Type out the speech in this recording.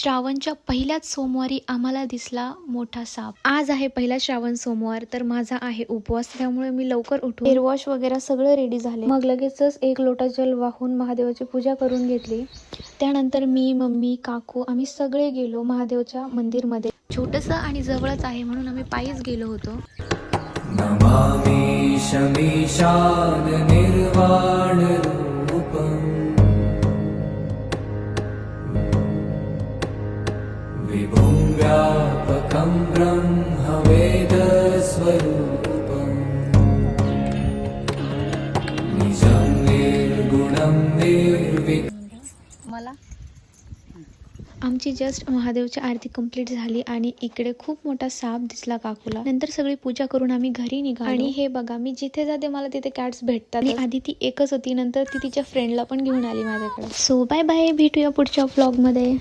श्रावणच्या पहिल्याच सोमवारी आम्हाला दिसला मोठा साप। आज आहे पहिला श्रावण सोमवार, तर माझा आहे उपवास, त्यामुळे मी लवकर उठून हेअर वॉश वगैरे सगळं रेडी झाले। मग लगेचच एक लोटा जल वाहून महादेवाची पूजा करून घेतली। त्यानंतर मी, मम्मी, काकू आम्ही सगळे गेलो महादेवच्या मंदिरमध्ये। छोटस आणि जवळच आहे म्हणून आम्ही पायीच गेलो होतो। नमामि शमीशान निर्वाण रूपम् विभुं व्यापकं ब्रह्मवेदस्वरूपम् निजं निर्गुणं मला आमची जस्ट महादेवची आरती कंप्लीट झाली आणि इकडे खूप मोठा साप दिसला काकूला। नंतर सगळी पूजा करून आम्ही घरी निघालो। आणि हे बघा, मी जिथे जाते मला तिथे कॅट्स भेटतात। आणि आधी ती एकच होती, नंतर ती तिच्या फ्रेंडला पण घेऊन आली माझ्याकडे। सो बाय बाय, भेटूया पुढच्या व्लॉग मध्ये।